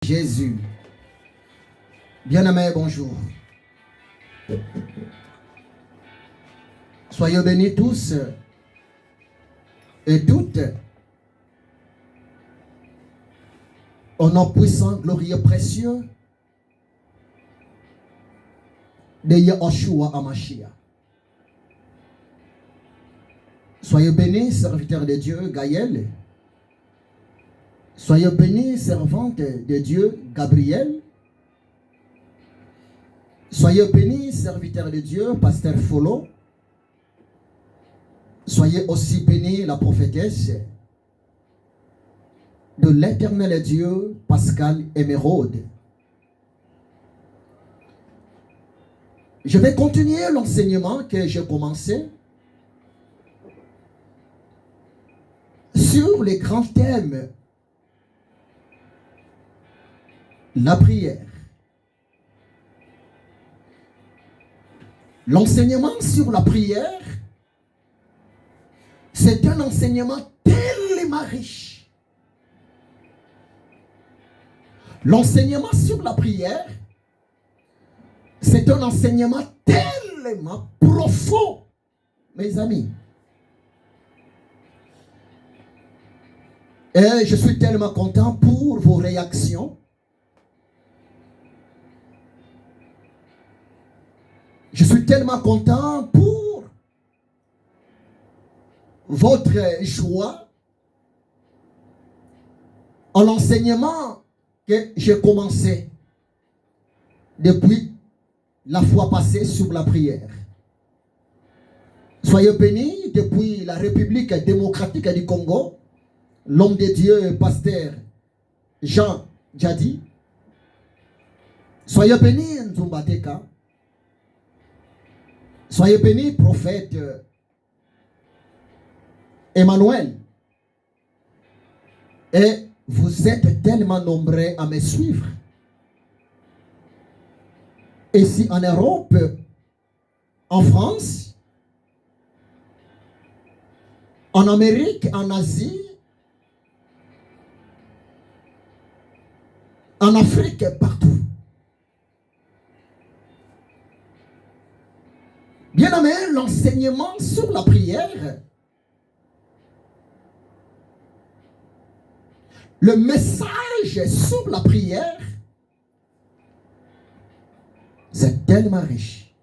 Jésus. Bien-aimés, bonjour. Soyez bénis tous et toutes au nom puissant, glorieux, précieux de Yahushua HaMashiach. Soyez bénis, serviteurs de Dieu, Gaël. Soyez bénis, servante de Dieu, Gabriel. Soyez bénis, serviteurs de Dieu, pasteur Folo. Soyez aussi bénis, la prophétesse de l'éternel Dieu, Pascal Émeraude. Je vais continuer l'enseignement que j'ai commencé sur les grands thèmes. La prière. L'enseignement sur la prière, c'est un enseignement tellement riche. L'enseignement sur la prière, c'est un enseignement tellement profond, mes amis. Et je suis tellement content pour vos réactions. Je suis tellement content pour votre joie en l'enseignement que j'ai commencé depuis la fois passée sur la prière. Soyez bénis depuis la République démocratique du Congo, l'homme de Dieu, pasteur Jean Djadi. Soyez bénis Nzumbateka. Soyez bénis, prophète Emmanuel. Et vous êtes tellement nombreux à me suivre. Ici en Europe, en France, en Amérique, en Asie, en Afrique, partout. Bien-aimé, l'enseignement sur la prière, le message sur la prière, c'est tellement riche.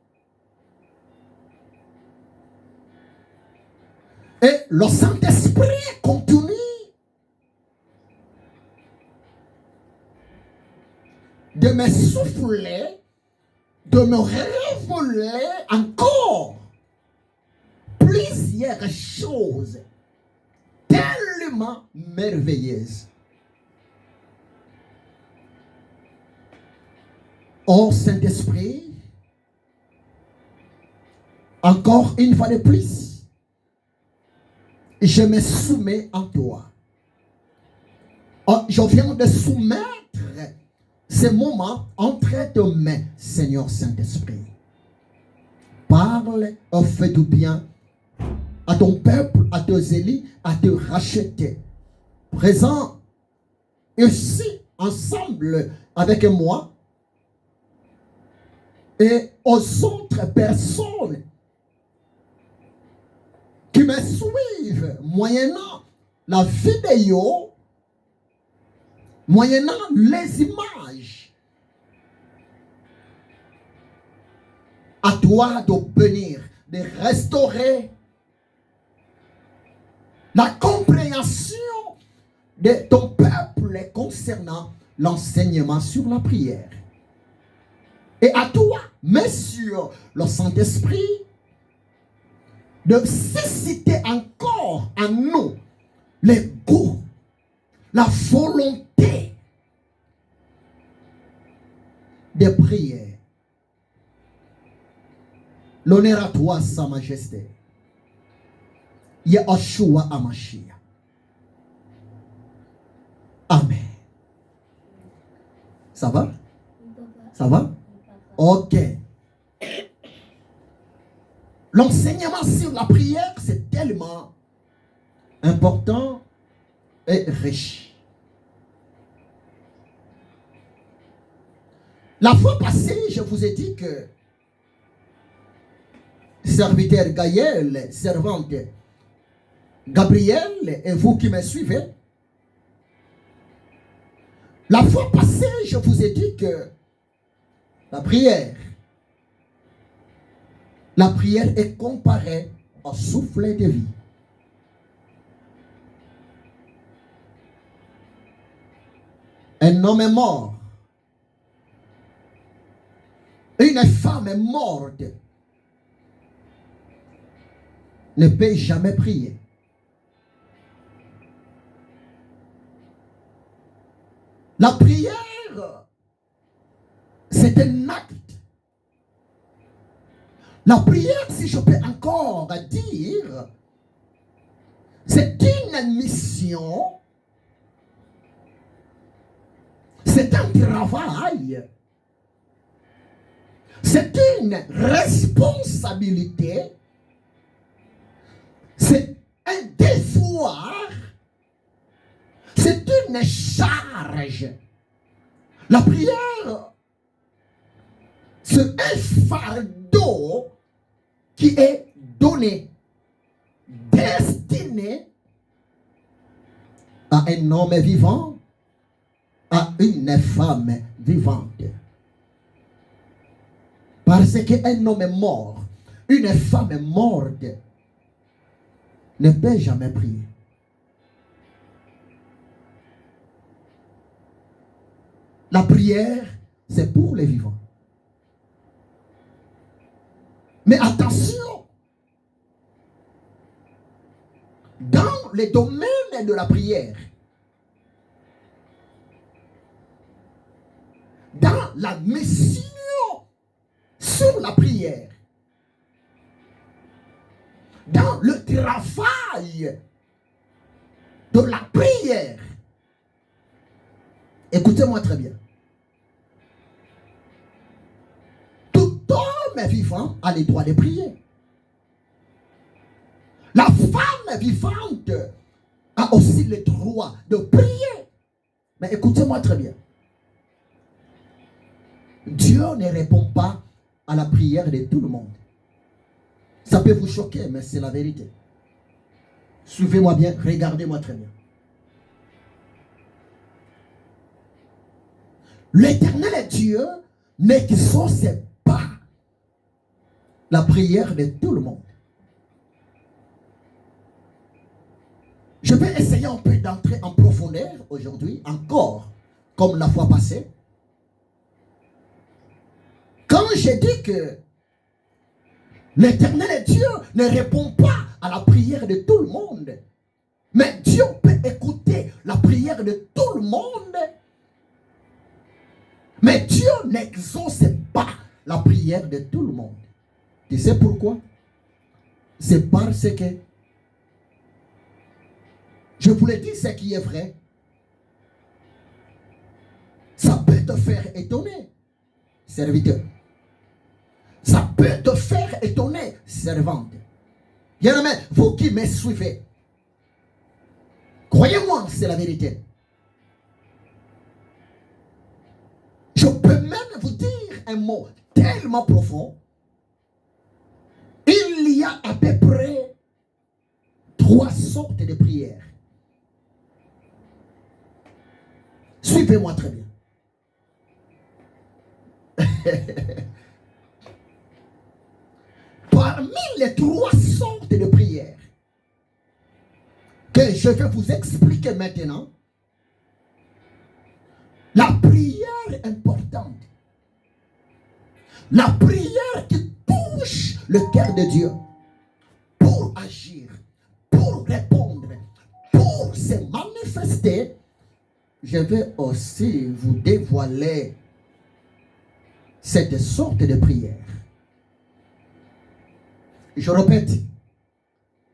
Et le Saint-Esprit continue de me souffler, de me révéler encore plusieurs choses tellement merveilleuses. Oh Saint-Esprit, encore une fois de plus, je me soumets en toi. Oh, je viens de soumettre ce moment entre tes mains, Seigneur Saint-Esprit. Parle, fais du bien à ton peuple, à tes élus, à te racheter. Présent ici, ensemble avec moi et aux autres personnes qui me suivent moyennant la vidéo, moyennant les images. À toi de bénir, de restaurer la compréhension de ton peuple concernant l'enseignement sur la prière. Et à toi, Monsieur le Saint-Esprit, de susciter encore en nous le goût, la volonté de prier. L'honneur à toi, Sa Majesté. Yahushua HaMashiach. Amen. Ça va? Ça va? Ok. L'enseignement sur la prière, c'est tellement important et riche. La fois passée, je vous ai dit que serviteur Gaël, servante Gabriel, et vous qui me suivez, la fois passée, je vous ai dit que la prière est comparée au souffle de vie. Un homme est mort. Une femme est morte. Ne peut jamais prier. La prière, c'est un acte. La prière, si je peux encore dire, c'est une mission, c'est un travail, c'est une responsabilité, c'est un devoir, c'est une charge. La prière, c'est un fardeau qui est donné, destiné à un homme vivant, à une femme vivante. Parce qu'un homme est mort, une femme morte ne peut jamais prier. La prière, c'est pour les vivants. Mais attention, dans les domaines de la prière, dans la mission sur la prière, dans le travail de la prière, écoutez-moi très bien. Tout homme vivant a le droit de prier. La femme vivante a aussi le droit de prier. Mais écoutez-moi très bien. Dieu ne répond pas à la prière de tout le monde. Ça peut vous choquer, mais c'est la vérité. Suivez-moi bien, regardez-moi très bien. L'Éternel Dieu n'exauce pas la prière de tout le monde. Je vais essayer un peu d'entrer en profondeur aujourd'hui, encore, comme la fois passée. Quand j'ai dit que l'Éternel Dieu ne répond pas à la prière de tout le monde, mais Dieu peut écouter la prière de tout le monde, mais Dieu n'exauce pas la prière de tout le monde. Tu sais pourquoi? C'est parce que, je vous l'ai dit, ce qui est vrai, ça peut te faire étonner, serviteur. Ça peut te faire étonner, servante. Bien-aimé, vous qui me suivez, croyez-moi, c'est la vérité. Je peux même vous dire un mot tellement profond. Il y a à peu près 3 sortes de prières. Suivez-moi très bien. Parmi les 3 sortes de prières que je vais vous expliquer maintenant, la prière importante, la prière qui touche le cœur de Dieu pour agir, pour répondre, pour se manifester, je vais aussi vous dévoiler cette sorte de prière. Je répète,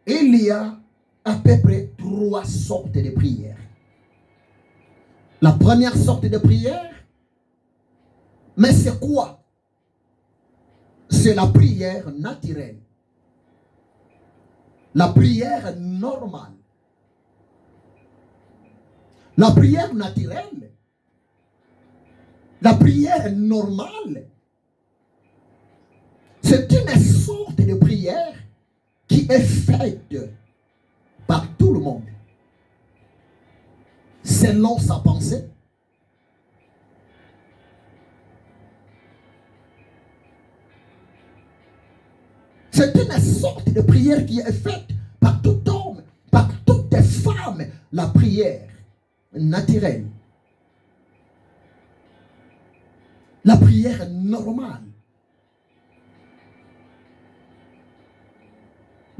il y a à peu près 3 sortes de prières. La première sorte de prière, mais c'est quoi? C'est la prière naturelle. La prière normale. La prière naturelle, La prière normale, c'est une sorte de prière qui est faite par tout le monde, selon sa pensée, c'est une sorte de prière qui est faite par tout homme, par toutes les femmes, la prière naturelle, la prière normale.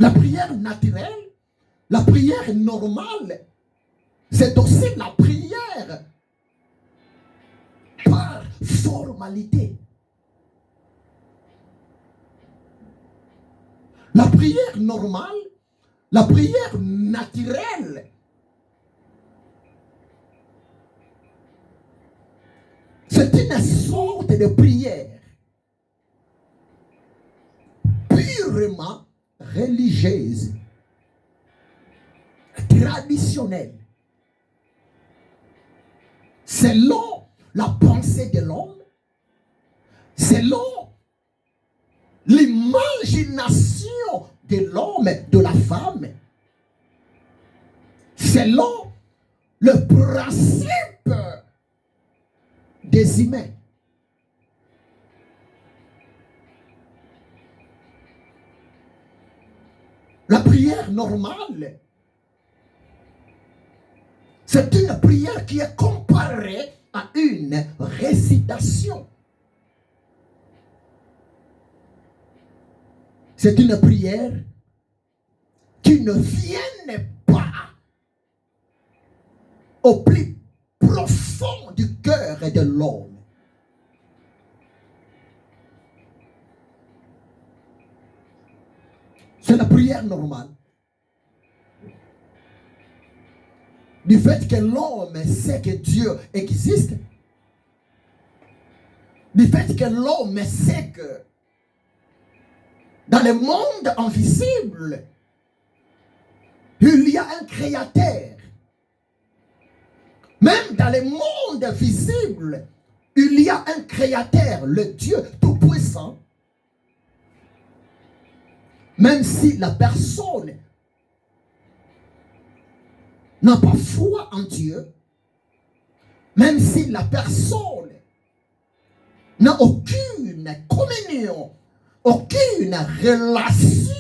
La prière naturelle, la prière normale, c'est aussi la prière par formalité. La prière normale, la prière naturelle, c'est une sorte de prière purement religieuse, traditionnelle, selon la pensée de l'homme, selon l'imagination de l'homme, de la femme, selon le principe des humains. La prière normale, c'est une prière qui est comparée à une récitation. C'est une prière qui ne vient pas au plus profond du cœur de l'homme. C'est la prière normale. Du fait que l'homme sait que Dieu existe, du fait que l'homme sait que dans le monde invisible, il y a un créateur. Même dans le monde visible, il y a un créateur, le Dieu Tout-Puissant. Même si la personne n'a pas foi en Dieu, même si la personne n'a aucune communion, aucune relation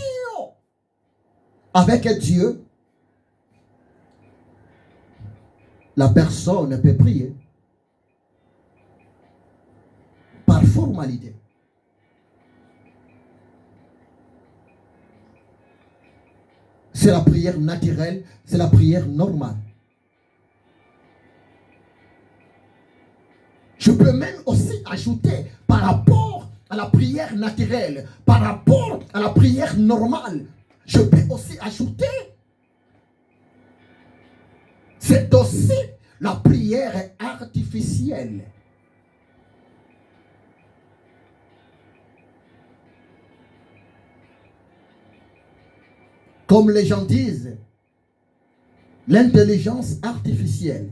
avec Dieu, la personne peut prier par formalité. C'est la prière naturelle, c'est la prière normale. Je peux même aussi ajouter par rapport à la prière naturelle, par rapport à la prière normale, je peux aussi ajouter, c'est aussi la prière artificielle. Comme les gens disent, l'intelligence artificielle.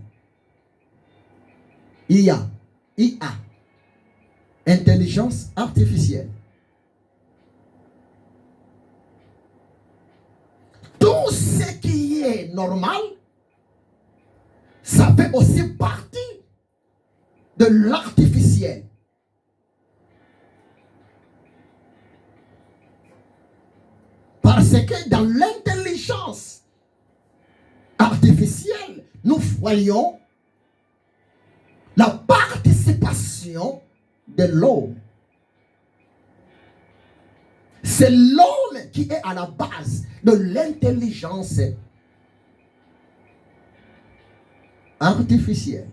IA, intelligence artificielle. Tout ce qui est normal, ça fait aussi partie de l'artificiel. Parce que dans l'intelligence artificielle, nous voyons la participation de l'homme. C'est l'homme qui est à la base de l'intelligence artificielle.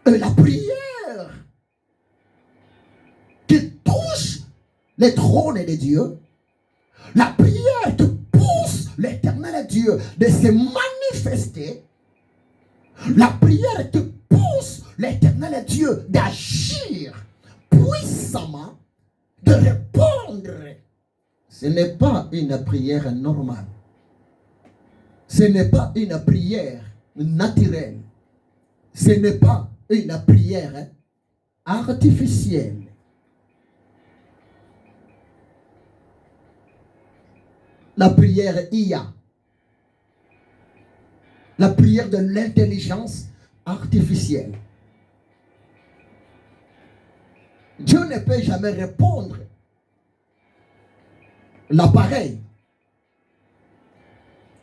Et la prière qui touche les trônes de Dieu, la prière qui pousse l'éternel Dieu de se manifester, la prière qui pousse l'éternel Dieu d'agir puissamment, de répondre, ce n'est pas une prière normale. Ce n'est pas une prière naturelle. ce n'est pas une prière artificielle. La prière IA. La prière de l'intelligence artificielle. Dieu ne peut jamais répondre. L'appareil.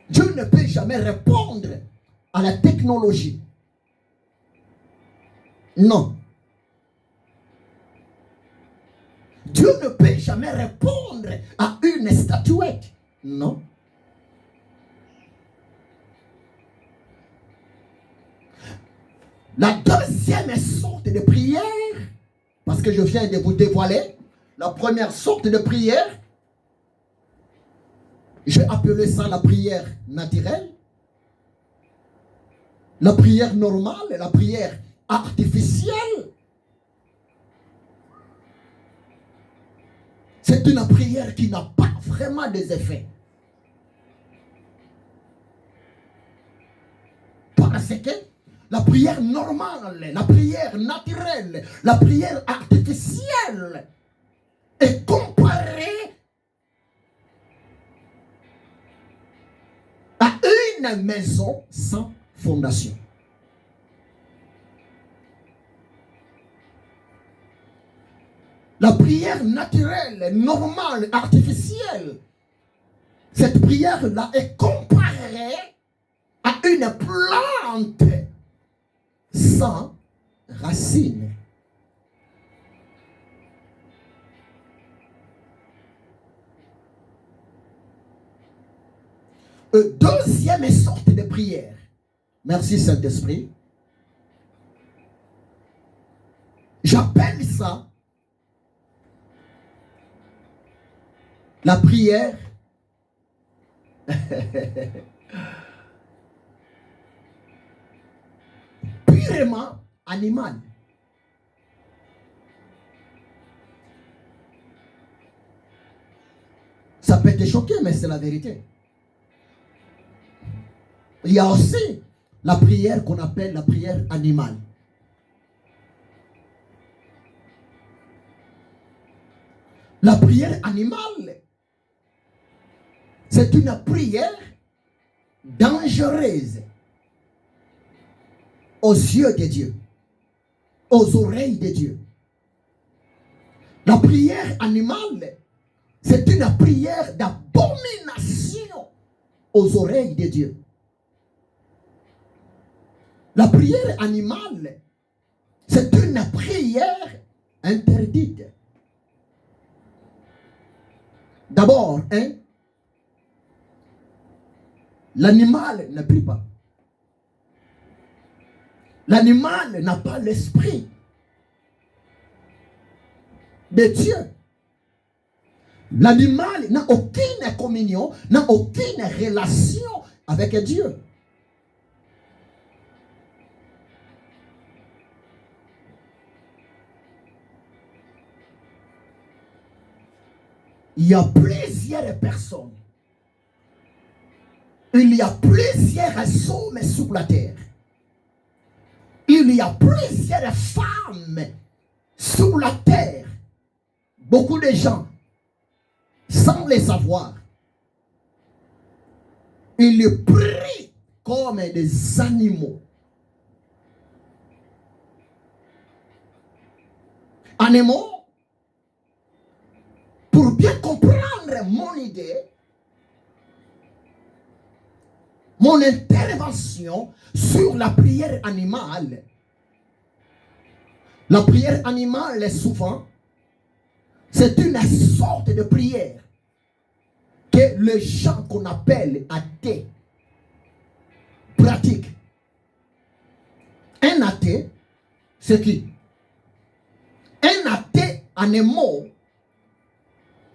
Dieu ne peut jamais répondre à la technologie. Non. Dieu ne peut jamais répondre à une statuette. Non. La deuxième sorte de prière, parce que je viens de vous dévoiler, la première sorte de prière, j'ai appelé ça la prière naturelle, la prière normale, la prière artificielle. C'est une prière qui n'a pas vraiment des effets. Parce que la prière normale, la prière naturelle, la prière artificielle est comparée à une maison sans fondation. La prière naturelle, normale, artificielle, cette prière-là est comparée à une plante sans racines. Deuxième sorte de prière. Merci Saint-Esprit. J'appelle ça la prière purement animale. Ça peut te choquer, mais c'est la vérité. Il y a aussi la prière qu'on appelle la prière animale. La prière animale, c'est une prière dangereuse aux yeux de Dieu, aux oreilles de Dieu. La prière animale, c'est une prière d'abomination aux oreilles de Dieu. La prière animale, c'est une prière interdite. D'abord, l'animal ne prie pas. L'animal n'a pas l'esprit de Dieu. L'animal n'a aucune communion, n'a aucune relation avec Dieu. Il y a plusieurs personnes. Il y a plusieurs hommes sur la terre. Il y a plusieurs femmes sur la terre. Beaucoup de gens, sans les savoir, ils prient comme des animaux. Animaux, pour bien comprendre mon idée, mon intervention sur la prière animale. La prière animale, souvent, c'est une sorte de prière que les gens qu'on appelle athées pratiquent. Un athée, c'est qui? Un athée, en un mot,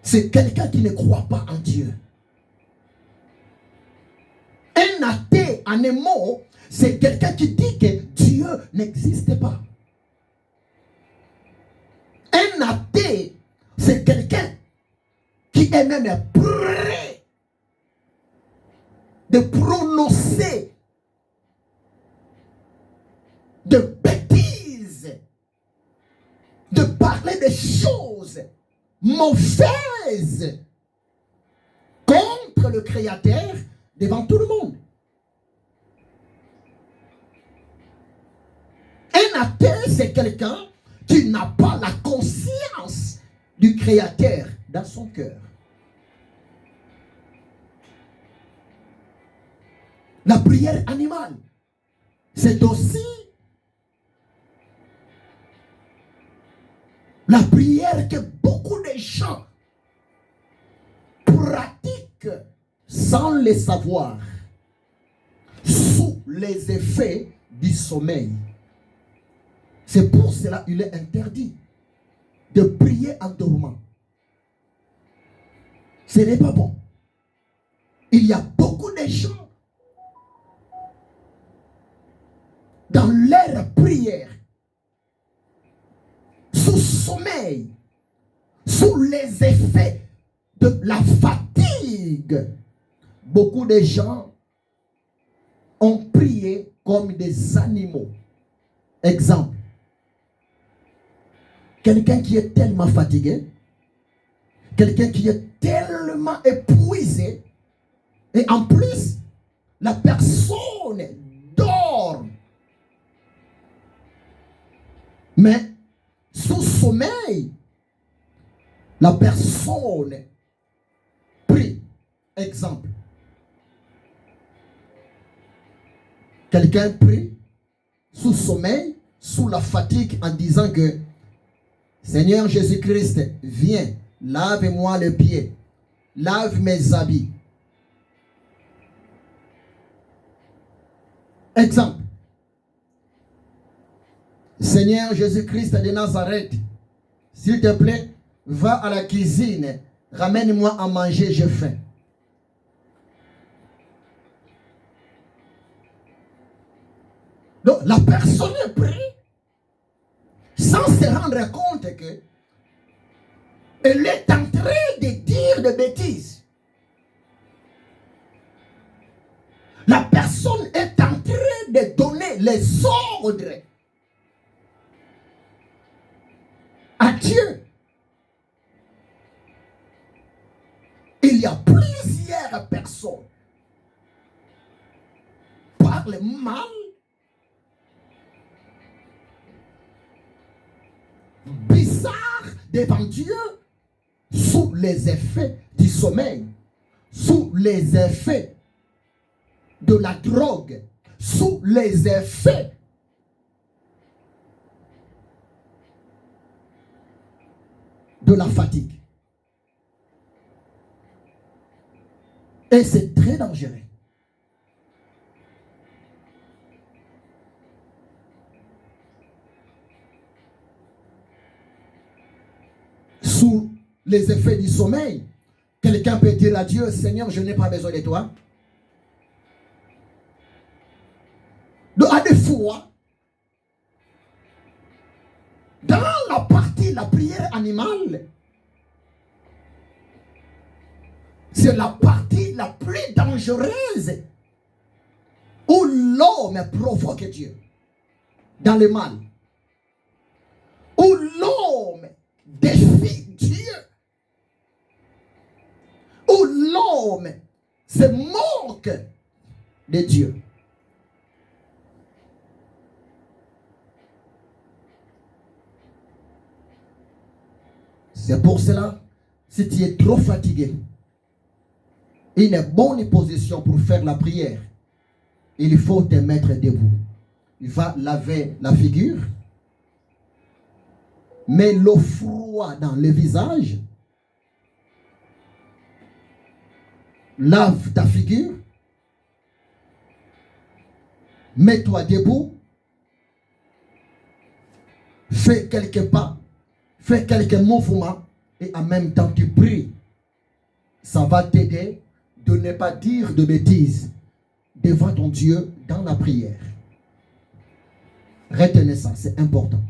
c'est quelqu'un qui ne croit pas en Dieu. Un athée, en un mot, c'est quelqu'un qui dit que Dieu n'existe pas. Un athée, c'est quelqu'un qui est même prêt de de bêtises, de parler des choses mauvaises contre le Créateur devant tout le monde. Un athée, c'est quelqu'un qui n'a pas la conscience du Créateur dans son cœur. La prière animale, c'est aussi la prière que beaucoup de gens pratiquent sans le savoir, sous les effets du sommeil. C'est pour cela qu'il est interdit de prier en dormant. Ce n'est pas bon. Il y a beaucoup de gens dans leur prière, sous sommeil, sous les effets de la fatigue. Beaucoup de gens ont prié comme des animaux. Exemple, quelqu'un qui est tellement fatigué, quelqu'un qui est tellement épuisé, et en plus, la personne dort. Mais sous sommeil, la personne prie. Exemple, quelqu'un prie sous sommeil, sous la fatigue, en disant que Seigneur Jésus-Christ, viens, lave-moi les pieds, lave mes habits. Exemple, Seigneur Jésus-Christ de Nazareth, s'il te plaît, va à la cuisine, ramène-moi à manger, j'ai faim. Donc, la personne prie sans se rendre compte que elle est en train de dire des bêtises. La personne est en train de donner les ordres à Dieu. Il y a plusieurs personnes qui parlent mal, bizarre devant Dieu, sous les effets du sommeil, sous les effets de la drogue, sous les effets de la fatigue. Et c'est très dangereux. Sous les effets du sommeil, quelqu'un peut dire à Dieu, Seigneur, je n'ai pas besoin de toi. Donc, à des fois, dans la partie, la prière animale, c'est la partie la plus dangereuse où l'homme provoque Dieu dans le mal, où l'homme défie Dieu, où l'homme se moque de Dieu. C'est pour cela, si tu es trop fatigué, une bonne position pour faire la prière, il faut te mettre debout. Il va laver la figure, mets l'eau froide dans le visage, lave ta figure, mets-toi debout, fais quelques pas, fais quelques mouvements et en même temps tu pries. Ça va t'aider de ne pas dire de bêtises devant ton Dieu dans la prière. Retenez ça, c'est important.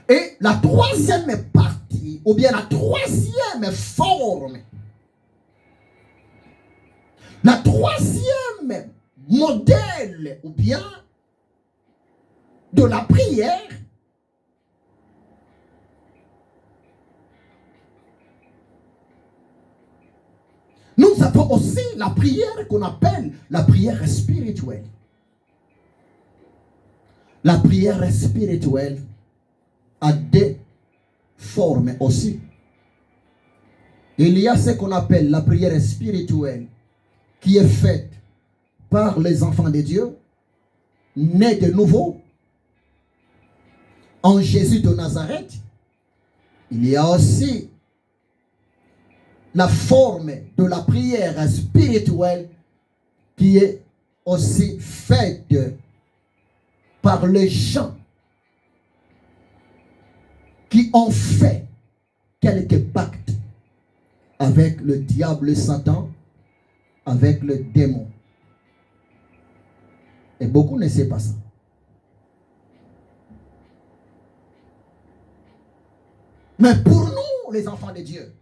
Et la troisième partie, ou bien la troisième forme, la troisième modèle ou bien de la prière, nous avons aussi la prière qu'on appelle la prière spirituelle. La prière spirituelle a deux formes aussi. Il y a ce qu'on appelle la prière spirituelle qui est faite par les enfants de Dieu, nés de nouveau en Jésus de Nazareth. Il y a aussi la forme de la prière spirituelle qui est aussi faite par les gens qui ont fait quelques pactes avec le diable Satan, avec le démon. Et beaucoup ne savent pas ça. Mais pour nous, les enfants de Dieu,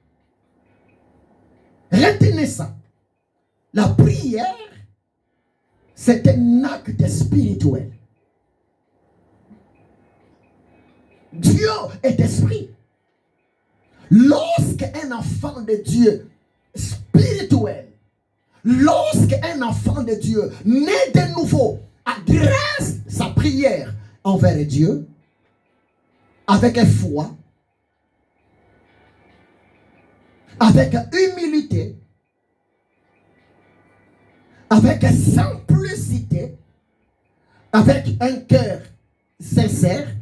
retenez ça. La prière, c'est un acte spirituel. Dieu est esprit. Lorsqu'un enfant de Dieu spirituel, lorsqu'un enfant de Dieu né de nouveau adresse sa prière envers Dieu avec foi, avec humilité, avec simplicité, avec un cœur sincère,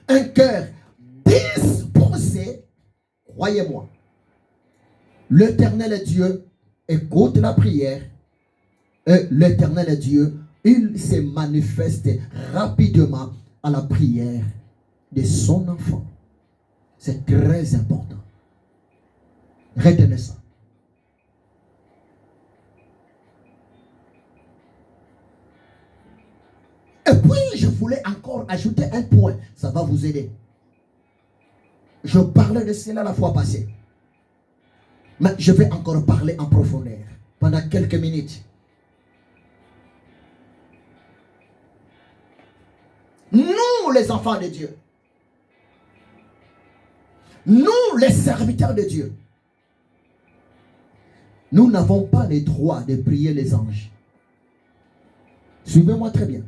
un cœur disposé, croyez-moi, l'Éternel Dieu écoute la prière et l'Éternel Dieu, il se manifeste rapidement à la prière de son enfant. C'est très important. Retenez ça. Et puis, je voulais encore ajouter un point. Ça va vous aider. Je parlais de cela la fois passée. Mais je vais encore parler en profondeur pendant quelques minutes. Nous, les enfants de Dieu, nous, les serviteurs de Dieu, nous n'avons pas le droit de prier les anges. Suivez-moi très bien.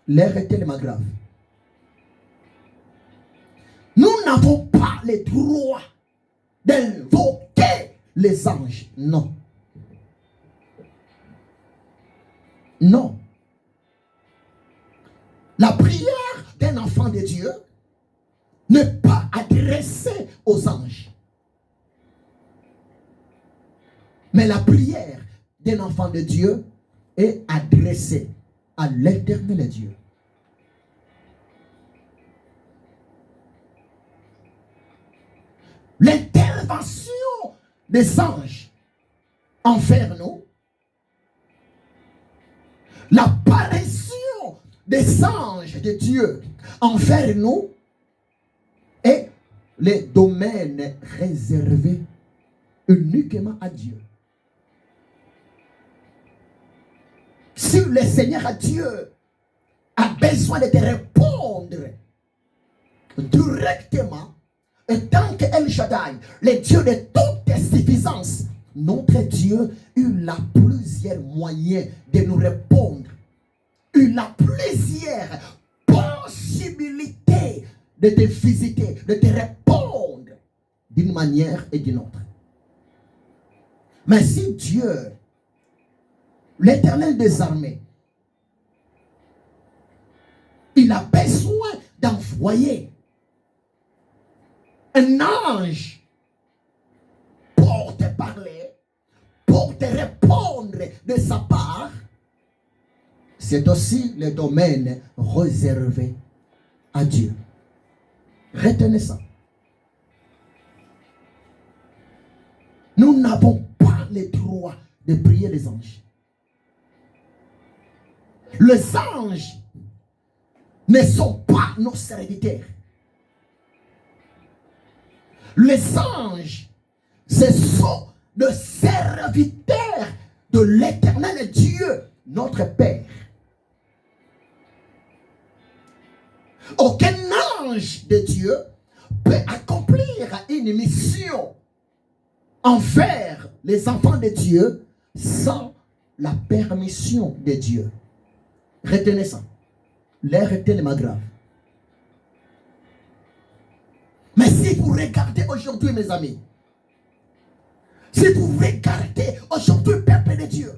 L'air est tellement grave. Nous n'avons pas le droit d'invoquer les anges. Non. Non. La prière d'un enfant de Dieu n'est pas adressée aux anges. Mais la prière d'un enfant de Dieu est adressée à l'Éternel Dieu. L'intervention des anges envers nous, l'apparition des anges de Dieu envers nous est le domaine réservé uniquement à Dieu. Si le Seigneur Dieu a besoin de te répondre directement, et tant que El Shaddai, le Dieu de toute suffisance, notre Dieu il a plusieurs moyens de nous répondre. Il a plusieurs possibilités de te visiter, de te répondre d'une manière et d'une autre. Mais si Dieu, l'Éternel des armées, il a besoin d'envoyer un ange pour te parler, pour te répondre de sa part, c'est aussi le domaine réservé à Dieu. Retenez ça. Nous n'avons pas le droit de prier les anges. Les anges ne sont pas nos serviteurs. Les anges, ce sont des serviteurs de l'Éternel Dieu, notre Père. Aucun ange de Dieu peut accomplir une mission envers les enfants de Dieu sans la permission de Dieu. Retenez ça. L'air est tellement grave. Mais si vous regardez aujourd'hui, mes amis, si vous regardez aujourd'hui, peuple de Dieu,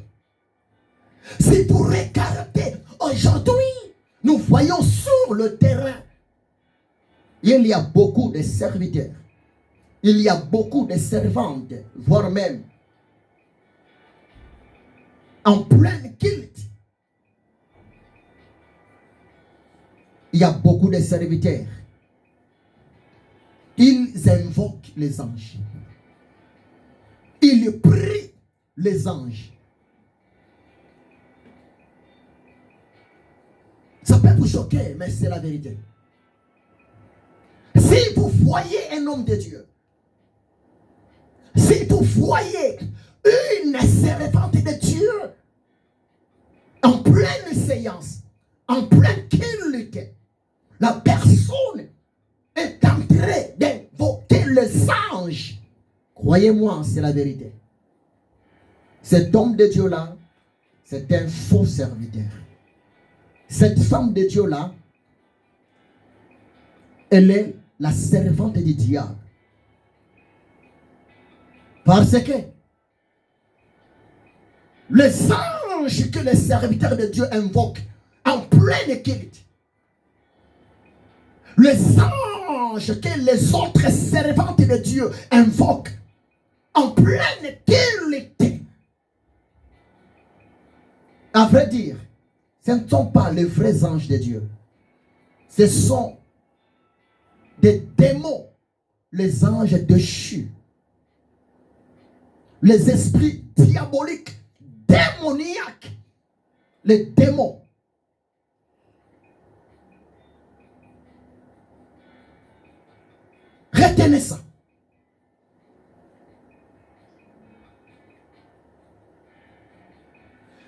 si vous regardez aujourd'hui, nous voyons sur le terrain, il y a beaucoup de serviteurs, il y a beaucoup de servantes, voire même en pleine culte. Il y a beaucoup de serviteurs. Ils invoquent les anges. Ils prient les anges. Ça peut vous choquer, mais c'est la vérité. Si vous voyez un homme de Dieu, si vous voyez une servante de Dieu en pleine séance, en pleine culte, la personne est en train d'invoquer les anges. Croyez-moi, c'est la vérité. Cet homme de Dieu-là, c'est un faux serviteur. Cette femme de Dieu-là, elle est la servante du diable. Parce que les anges que les serviteurs de Dieu invoquent en pleine culte, les anges que les autres servantes de Dieu invoquent en pleine culte, à vrai dire, ce ne sont pas les vrais anges de Dieu. Ce sont des démons, les anges déchus, les esprits diaboliques, démoniaques, les démons. Retenez ça.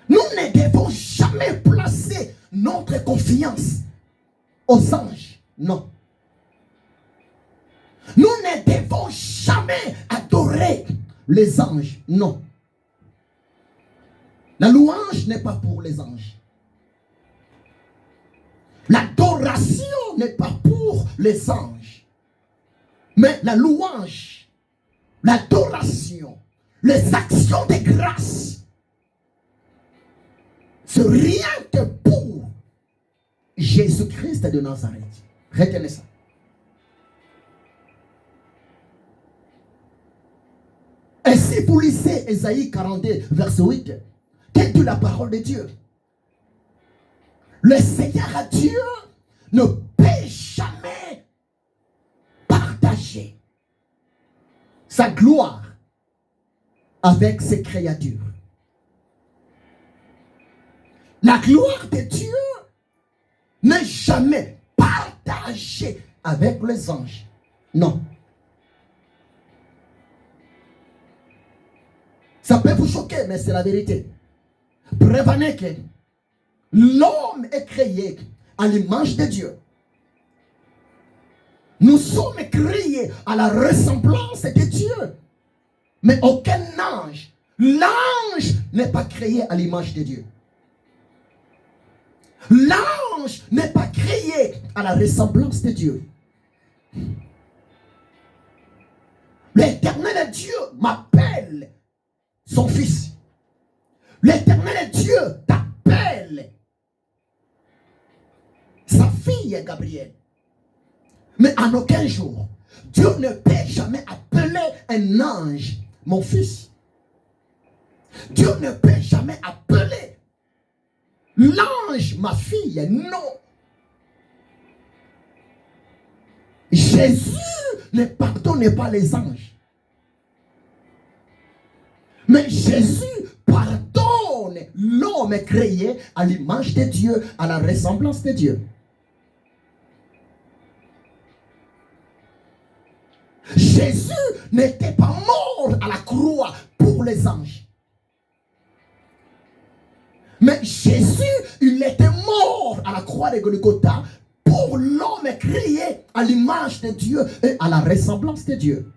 Nous ne devons jamais placer notre confiance aux anges. Non. Nous ne devons jamais adorer les anges. Non. La louange n'est pas pour les anges. L'adoration n'est pas pour les anges. Mais la louange, l'adoration, les actions de grâce, c'est rien que pour Jésus-Christ de Nazareth. Retenez ça. Et si vous lisez Ésaïe 42, verset 8, quelle est la parole de Dieu? Le Seigneur Dieu ne peut jamais partager sa gloire avec ses créatures. La gloire de Dieu n'est jamais partagée avec les anges. Non. Ça peut vous choquer, mais c'est la vérité. Prévenez que l'homme est créé à l'image de Dieu. Nous sommes créés à la ressemblance de Dieu. Mais aucun ange, l'ange n'est pas créé à l'image de Dieu. L'ange n'est pas créé à la ressemblance de Dieu. L'Éternel Dieu m'appelle son fils. L'Éternel Dieu t'appelle sa fille Gabriel. Mais en aucun jour, Dieu ne peut jamais appeler un ange mon fils. Dieu ne peut jamais appeler l'ange ma fille. Non. Jésus ne pardonne pas les anges. Mais Jésus pardonne l'homme créé à l'image de Dieu, à la ressemblance de Dieu. Jésus n'était pas mort à la croix pour les anges. Mais Jésus, il était mort à la croix de Golgotha pour l'homme créé à l'image de Dieu et à la ressemblance de Dieu.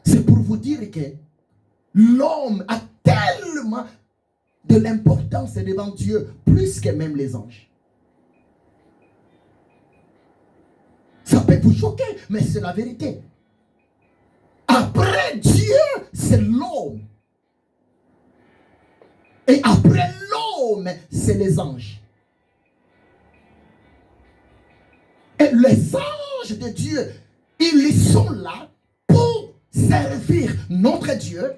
C'est pour vous dire que l'homme a tellement de l'importance devant Dieu, plus que même les anges. Ça peut vous choquer, mais c'est la vérité. Après Dieu, c'est l'homme. Et après l'homme, c'est les anges. Et les anges de Dieu, ils sont là pour servir notre Dieu.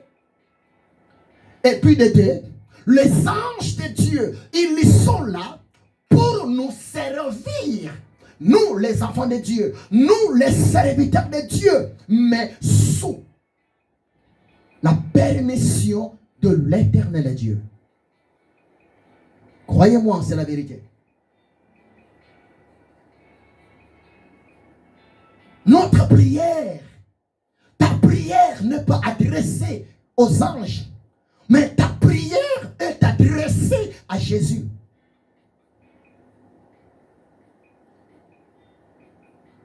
Et puis de deux, les anges de Dieu, ils sont là pour nous servir. Nous, les enfants de Dieu, nous, les serviteurs de Dieu, mais sous la permission de l'éternel Dieu. Croyez-moi, c'est la vérité. Notre prière, ta prière n'est pas adressée aux anges, mais ta prière est adressée à Jésus.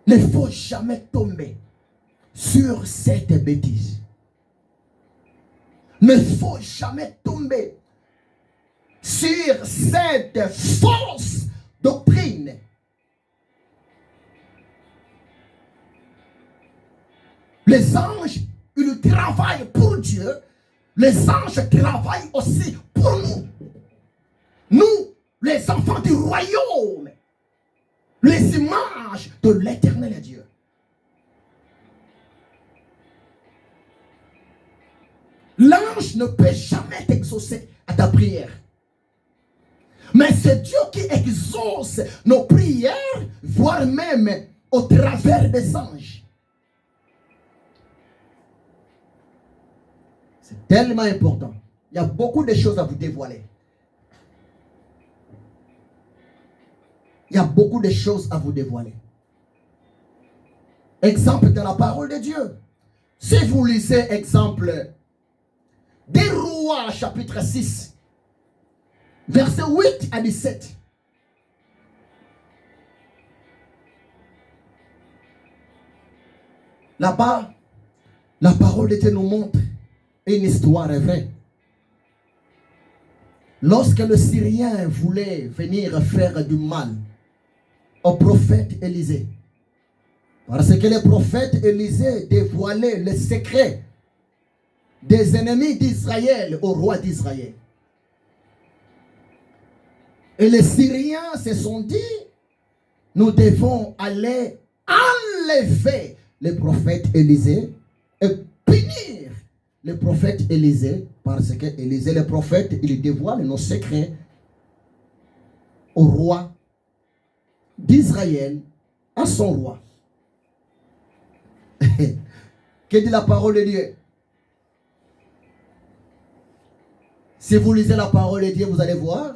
Il ne faut jamais tomber sur cette bêtise. Il ne faut jamais tomber sur cette fausse doctrine. Les anges, ils travaillent pour Dieu. Les anges travaillent aussi pour nous. Nous, les enfants du royaume, les images de l'éternel Dieu. L'ange ne peut jamais t'exaucer à ta prière. Mais c'est Dieu qui exauce nos prières, voire même au travers des anges. C'est tellement important. Il y a beaucoup de choses à vous dévoiler. Il y a beaucoup de choses à vous dévoiler. Exemple de la parole de Dieu. Si vous lisez exemple des Rois chapitre 6, versets 8 à 17. Là-bas, la parole de Dieu nous montre une histoire vraie. Lorsque le Syrien voulait venir faire du mal au prophète Élisée, parce que le prophète Élisée dévoilait le secret des ennemis d'Israël au roi d'Israël. Et les Syriens se sont dit, nous devons aller enlever le prophète Élisée et punir le prophète Élisée, parce que Élisée le prophète, il dévoile nos secrets au roi d'Israël, à son roi. Que dit la parole de Dieu? Si vous lisez la parole de Dieu, vous allez voir,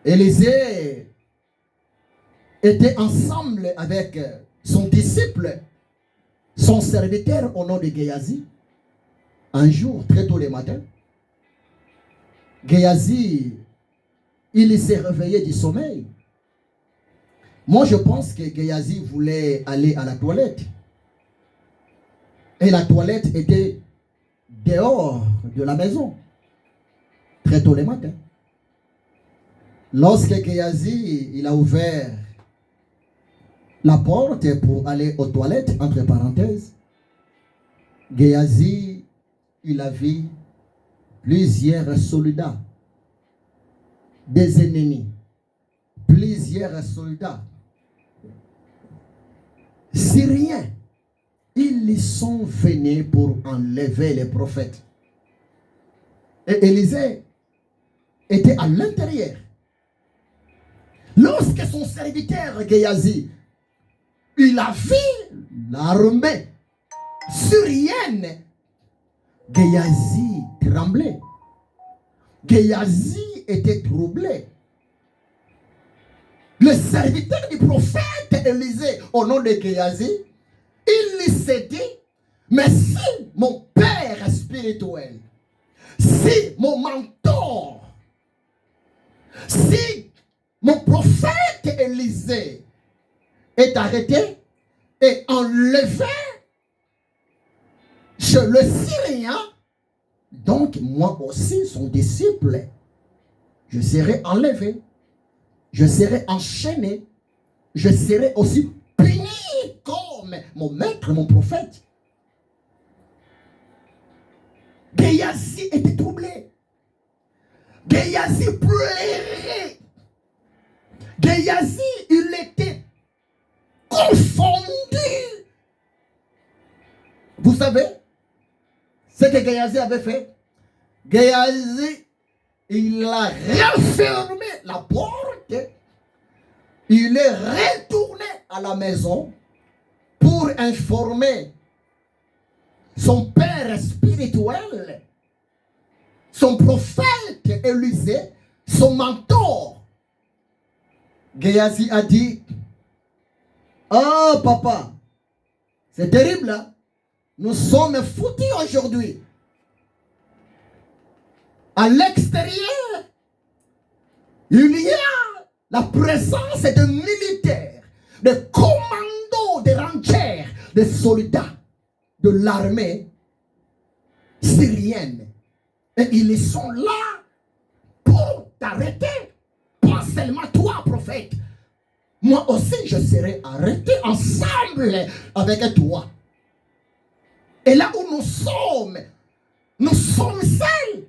Élisée était ensemble avec son disciple, son serviteur au nom de Géasi. Un jour, très tôt le matin, Géasi, il s'est réveillé du sommeil. Moi, je pense que Géasi voulait aller à la toilette. Et la toilette était dehors de la maison. Très tôt le matin. Lorsque Géasi, il a ouvert la porte pour aller aux toilettes, entre parenthèses, Géasi, il a vu plusieurs soldats, des ennemis, plusieurs soldats syriens. Ils sont venus pour enlever les prophètes. Et Élisée était à l'intérieur. Lorsque son serviteur Géasi, il a vu l'armée syrienne, Géasi tremblait. Géasi était troublé. Le serviteur du prophète Élisée, au nom de Géasi, il s'est dit, mais si mon père spirituel spirituel, si mon mentor, si mon prophète Élisée est arrêté et enlevé chez le Syrien, donc moi aussi, son disciple, je serai enlevé, je serai enchaîné, je serai aussi puni comme mon maître, mon prophète. Géasi était troublé. Géasi pleurait. Géasi, il était confondu. Vous savez ce que Géasi avait fait? Géasi, il a refermé la porte. Il est retourné à la maison pour informer son père spirituel, son prophète Élisée, son mentor. Géasi a dit: oh papa, c'est terrible, hein? Nous sommes foutus aujourd'hui. À l'extérieur, il y a la présence de militaires, de commandos, de rangers, de soldats de l'armée syrienne. Et ils sont là pour t'arrêter. Pas seulement toi, prophète. Moi aussi, je serai arrêté ensemble avec toi. Et là où nous sommes seuls.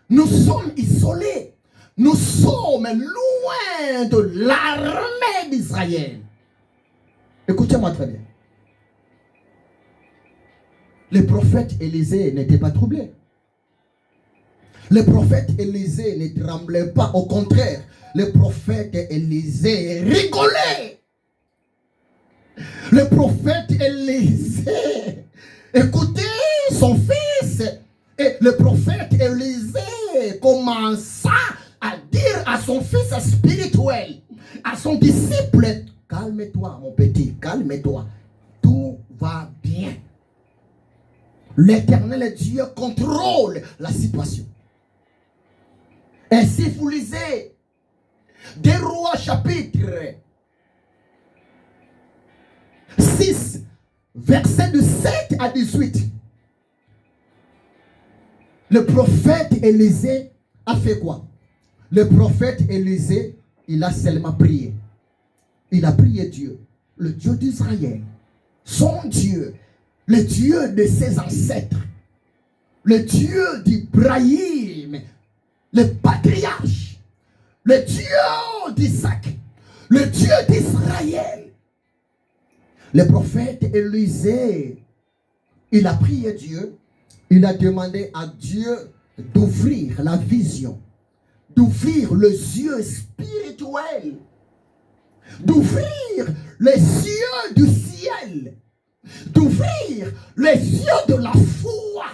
Nous sommes isolés. Nous sommes loin de l'armée d'Israël. Écoutez-moi très bien. Le prophète Élisée n'était pas troublé. Le prophète Élisée ne tremblait pas. Au contraire, le prophète Élisée rigolait. Le prophète Élisée écoutait son fils. Et le prophète Élisée commença à dire à son fils spirituel, à son disciple: calme-toi mon petit, calme-toi. Tout va bien. L'Éternel Dieu contrôle la situation. Et si vous lisez des Rois chapitre 6, versets de 7 à 18, le prophète Élisée a fait quoi? Le prophète Élisée, il a seulement prié. Il a prié Dieu, le Dieu d'Israël, son Dieu, le Dieu de ses ancêtres, le Dieu d'Ibrahim, le patriarche, le Dieu d'Isaac, le Dieu d'Israël. Le prophète Élisée, il a prié Dieu, il a demandé à Dieu d'ouvrir la vision, d'ouvrir les yeux spirituels, d'ouvrir les yeux du ciel, d'ouvrir les yeux de la foi.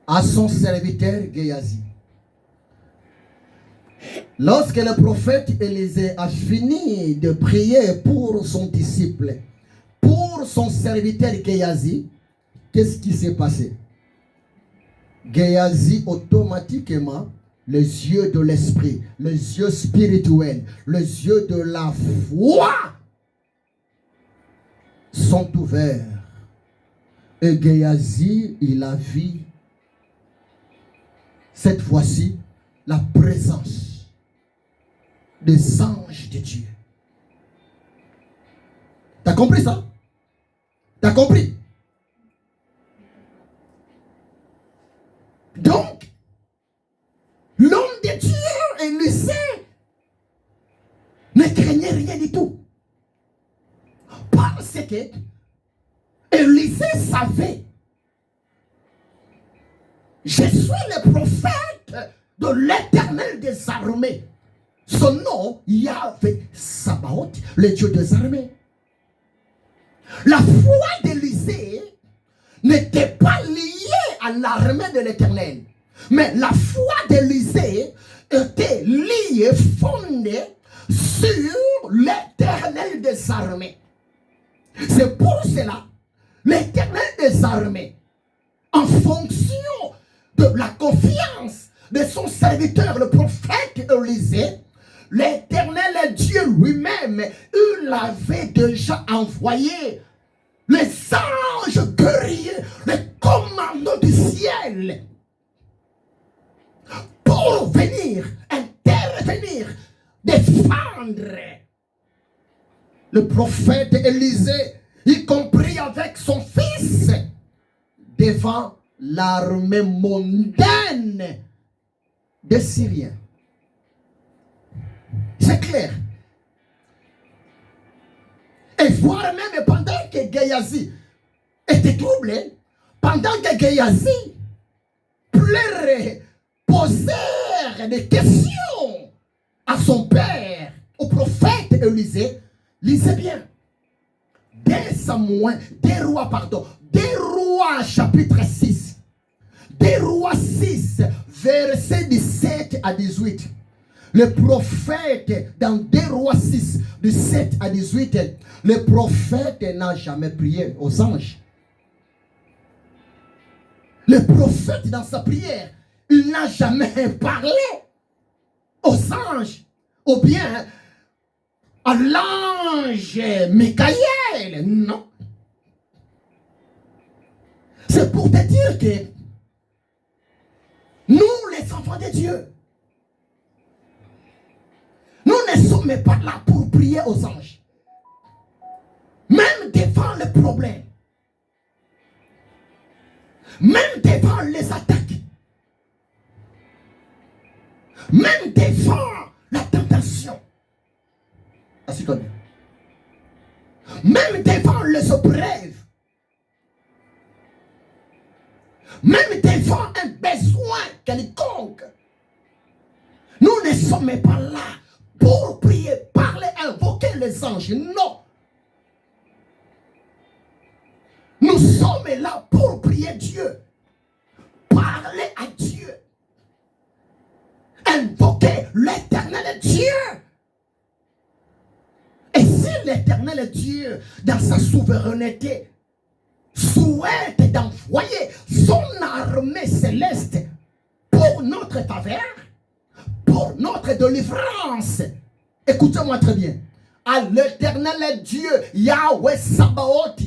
À son serviteur Géasi. Lorsque le prophète Élisée a fini de prier pour son disciple, pour son serviteur Géasi, qu'est-ce qui s'est passé? Géasi, automatiquement, les yeux de l'esprit, les yeux spirituels, les yeux de la foi sont ouverts. Et Géasi, il a vu cette fois-ci la présence des anges de Dieu. T'as compris ça? T'as compris? Donc, l'homme de Dieu, Élisée, ne craignait rien du tout. Parce que Élisée savait: je suis le prophète de l'Éternel des armées. Son nom, Yahvé Sabaoth, le Dieu des armées. La foi d'Élisée n'était pas liée à l'armée de l'Éternel. Mais la foi d'Élisée était liée, fondée sur l'Éternel des armées. C'est pour cela, l'Éternel des armées, en fonction de la confiance de son serviteur, le prophète Élisée, l'Éternel Dieu lui-même, il avait déjà envoyé les anges guerriers, les commandants du ciel, pour venir intervenir, défendre le prophète Élisée, y compris avec son fils, devant l'armée mondaine des Syriens. C'est clair. Et voir même pendant que Géasi était troublé, pendant que Géasi pleurait, posait des questions à son père, au prophète Élisée, lisez bien. 2 Rois chapitre 6. 2 Rois 6, versets 17 à 18. Le prophète, dans 2 Rois 6, 17 à 18, le prophète n'a jamais prié aux anges. Le prophète, dans sa prière, il n'a jamais parlé aux anges, ou bien à l'ange Michael. Non. C'est pour te dire que nous, les enfants de Dieu, nous ne sommes pas là pour prier aux anges. Même devant les problèmes, même devant les attaques, même devant la tentation, même devant les épreuves, même devant un besoin quelconque, nous ne sommes pas là pour prier, parler, invoquer les anges. Non. Nous sommes là pour prier Dieu, parler à Dieu, invoquer l'éternel Dieu. Et si l'éternel Dieu, dans sa souveraineté, souhaite d'envoyer son armée céleste pour notre faveur, pour notre délivrance, écoutez-moi très bien, à l'éternel Dieu, Yahweh Sabaoth,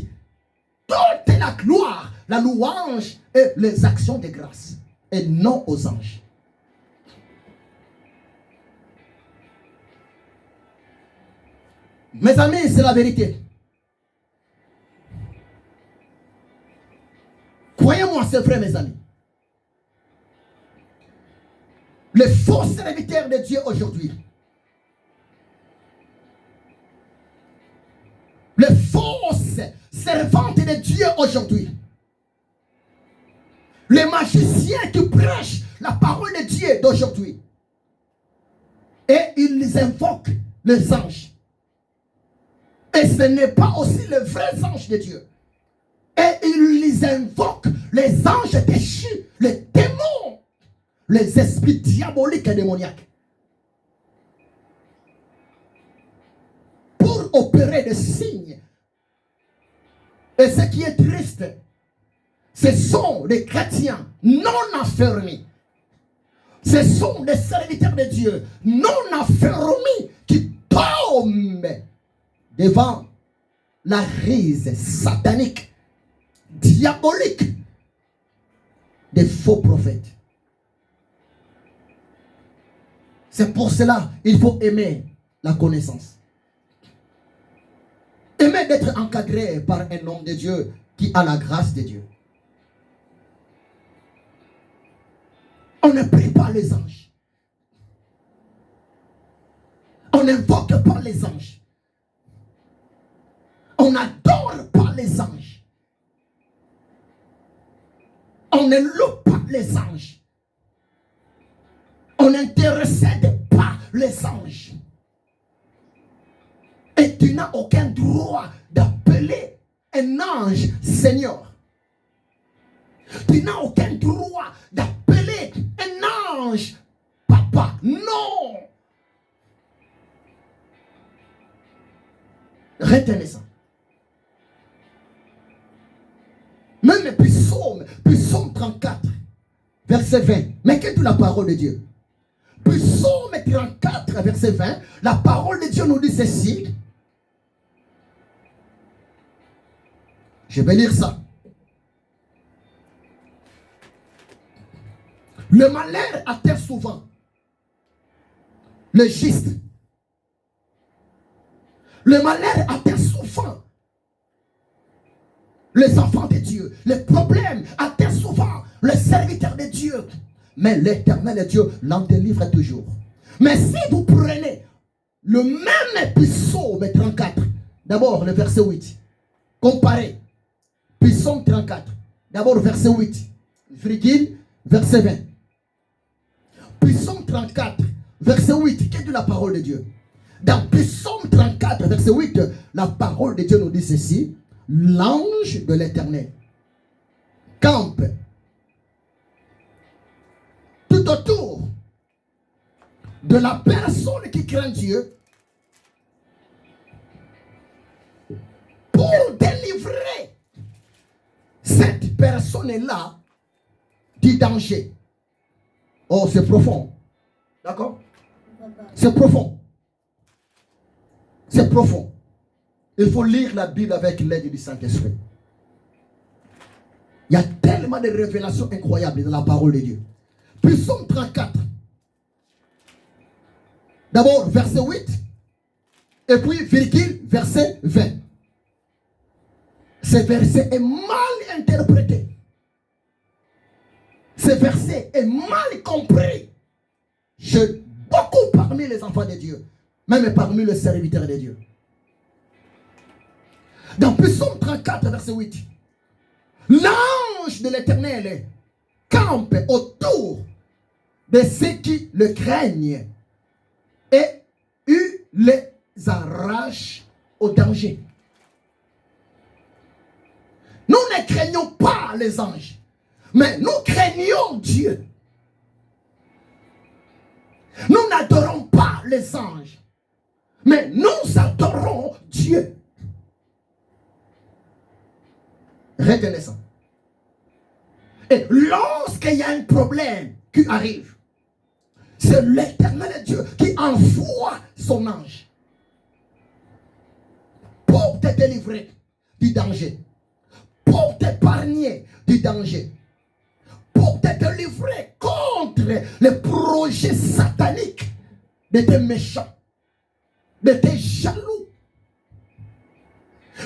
toute la gloire, la louange et les actions de grâce, et non aux anges. Mes amis, c'est la vérité. Croyez-moi, c'est vrai, mes amis. Les faux serviteurs de Dieu aujourd'hui, les fausses servantes de Dieu aujourd'hui, les magiciens qui prêchent la parole de Dieu d'aujourd'hui, et ils invoquent les anges. Et ce n'est pas aussi les vrais anges de Dieu. Et ils invoquent les anges déchus, les démons, les esprits diaboliques et démoniaques, pour opérer des signes. Et ce qui est triste, ce sont des chrétiens non affermis. Ce sont des serviteurs de Dieu non affermis qui tombent devant la ruse satanique, diabolique des faux prophètes. C'est pour cela qu'il faut aimer la connaissance. Aimer d'être encadré par un homme de Dieu qui a la grâce de Dieu. On ne prie pas les anges. On n'invoque pas les anges. On n'adore pas les anges. On ne loue pas les anges. On n'intercède pas les anges. Et tu n'as aucun droit d'appeler un ange Seigneur. Tu n'as aucun droit d'appeler un ange Papa. Non. Retenez ça. Même psaume 34, verset 20. Mais qu'est-ce que la parole de Dieu? Psaume 34, verset 20. La parole de Dieu nous dit ceci. Je vais lire ça. Le malheur atteint souvent le juste. Le malheur atteint souvent les enfants de Dieu. Les problèmes atteignent souvent les serviteurs de Dieu. Mais l'Éternel Dieu l'en délivre toujours. Mais si vous prenez le même psaume 34, d'abord le verset 8, comparez psaume 34, d'abord verset 8, virgule, verset 20. Psaume 34, verset 8, qu'est-ce que la parole de Dieu? Dans Psaume 34, verset 8, la parole de Dieu nous dit ceci. L'ange de l'Éternel campe tout autour de la personne qui craint Dieu pour délivrer cette personne-là du danger. Oh, c'est profond. D'accord? C'est profond. C'est profond. Il faut lire la Bible avec l'aide du Saint-Esprit. Il y a tellement de révélations incroyables dans la parole de Dieu. Psaume 34. D'abord, verset 8. Et puis, virgule, verset 20. Ce verset est mal interprété. Ce verset est mal compris. Beaucoup parmi les enfants de Dieu, même parmi les serviteurs de Dieu. Dans Psaume 34, verset 8, l'ange de l'Éternel campe autour de ceux qui le craignent et les arrache au danger. Nous ne craignons pas les anges, mais nous craignons Dieu. Nous n'adorons pas les anges, mais nous adorons Dieu. Retenez ça. Et lorsqu'il y a un problème qui arrive, c'est l'Éternel Dieu qui envoie son ange pour te délivrer du danger, pour t'épargner du danger, pour te délivrer contre les projets sataniques de tes méchants, de tes jaloux.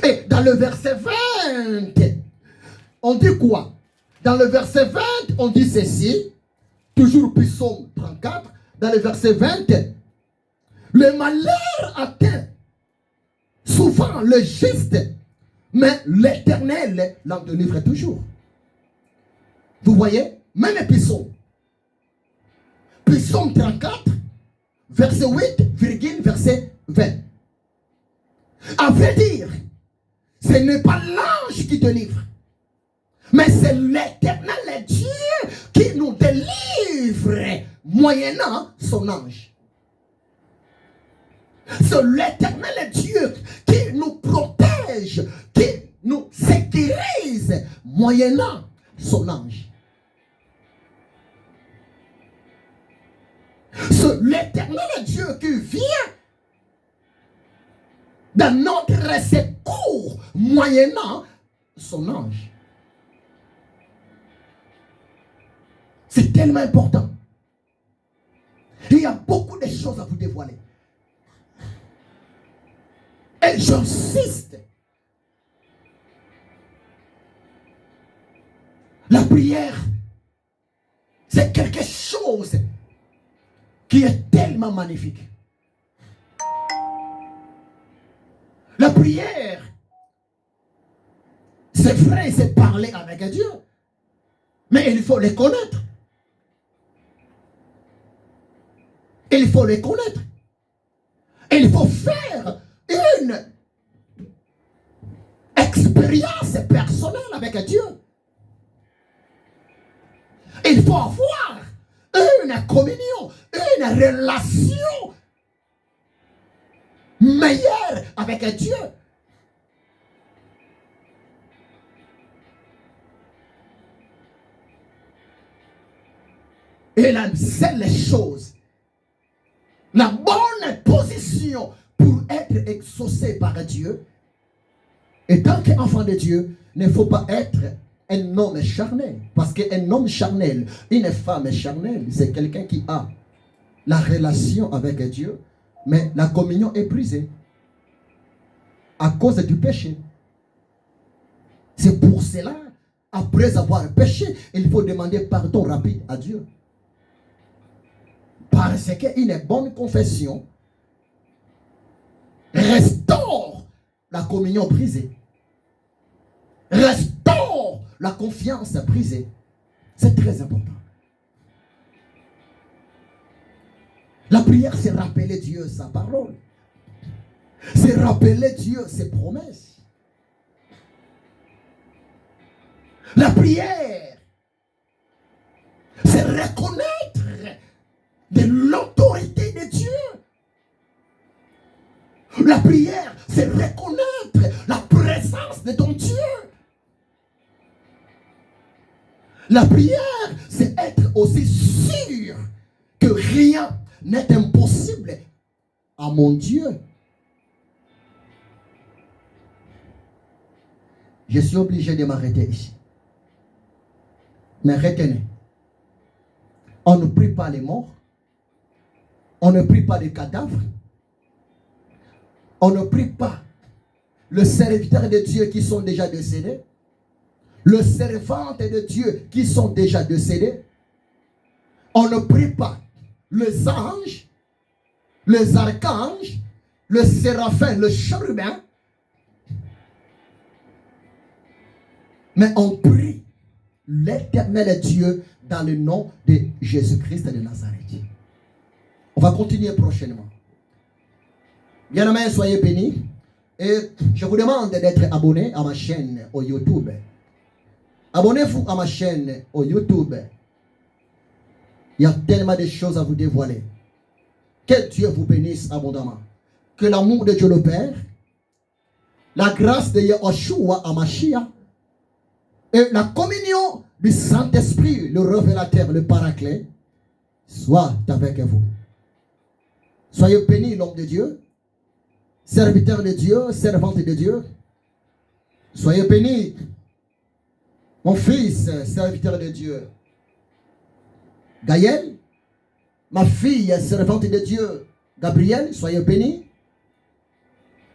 Et dans le verset 20, on dit quoi? Dans le verset 20, on dit ceci, toujours Psaume 34, dans le verset 20, le malheur atteint souvent le juste, mais l'Éternel l'en délivre toujours. Vous voyez? Même Psaume. Psaume 34, verset 8, virgule, verset 20. À vrai dire, ce n'est pas l'ange qui délivre, mais c'est l'Éternel Dieu qui nous délivre moyennant son ange. C'est l'Éternel Dieu qui nous protège, qui nous sécurise moyennant son ange. C'est l'Éternel Dieu qui vient dans notre secours moyennant son ange. C'est tellement important. Il y a beaucoup de choses à vous dévoiler. Et j'insiste. La prière, c'est quelque chose qui est tellement magnifique. La prière, c'est vrai, c'est parler avec Dieu. Mais il faut les connaître. Il faut les connaître. Il faut faire une expérience personnelle avec Dieu. Il faut avoir une communion, une relation meilleure avec Dieu. Et la seule chose, la bonne position pour être exaucé par Dieu, et tant qu'enfant de Dieu, il ne faut pas être un homme charnel. Parce qu'un homme charnel, une femme charnelle, c'est quelqu'un qui a la relation avec Dieu, mais la communion est brisée à cause du péché. C'est pour cela, après avoir péché, il faut demander pardon rapide à Dieu. Parce qu'une bonne confession restaure la communion brisée, restaure la confiance brisée. C'est très important. La prière, c'est rappeler Dieu sa parole. C'est rappeler Dieu ses promesses. La prière, c'est reconnaître de l'autorité de Dieu. La prière, c'est reconnaître la présence de ton Dieu. La prière, c'est être aussi sûr que rien n'est impossible à mon Dieu. Je suis obligé de m'arrêter ici. Mais retenez, on ne prie pas les morts, on ne prie pas les cadavres, on ne prie pas le serviteur de Dieu qui sont déjà décédés, le servante de Dieu qui sont déjà décédés. On ne prie pas les anges, les archanges, le séraphin, le chérubin, mais on prie l'Éternel Dieu dans le nom de Jésus-Christ de Nazareth. On va continuer prochainement. Bien-aimés, soyez bénis. Et je vous demande d'être abonné à ma chaîne au YouTube. Abonnez-vous à ma chaîne au YouTube. Il y a tellement de choses à vous dévoiler. Que Dieu vous bénisse abondamment. Que l'amour de Dieu le Père, la grâce de Yahushua Hamashiach et la communion du Saint-Esprit, le révélateur, le paraclet, soit avec vous. Soyez bénis, l'homme de Dieu, serviteur de Dieu, servante de Dieu. Soyez bénis, mon fils, serviteur de Dieu. Gaël, ma fille, servante de Dieu. Gabriel, soyez bénis.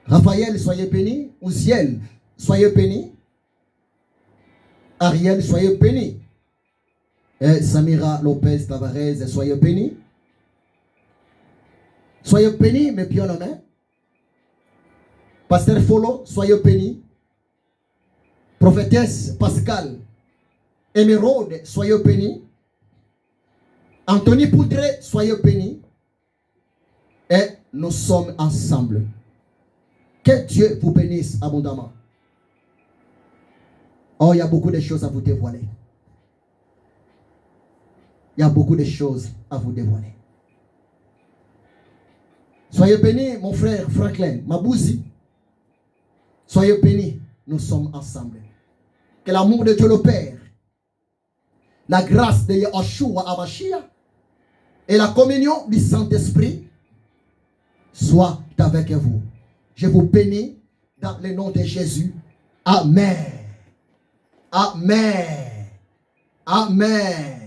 Raphaël, soyez bénis. Ouziel, soyez bénis. Ariel, soyez bénis. Et Samira Lopez Tavares, soyez bénis. Soyez bénis, mes bien-aimés. Pasteur Folo, soyez bénis. Prophétesse Pascal Émeraude, soyez bénis. Anthony Poudré, soyez bénis. Et nous sommes ensemble. Que Dieu vous bénisse abondamment. Oh, il y a beaucoup de choses à vous dévoiler. Il y a beaucoup de choses à vous dévoiler. Soyez bénis, mon frère Franklin Mabouzi. Soyez bénis, nous sommes ensemble. Que l'amour de Dieu le Père, la grâce de Yahushua Hamashiach et la communion du Saint-Esprit soit avec vous. Je vous bénis dans le nom de Jésus. Amen. Amen. Amen.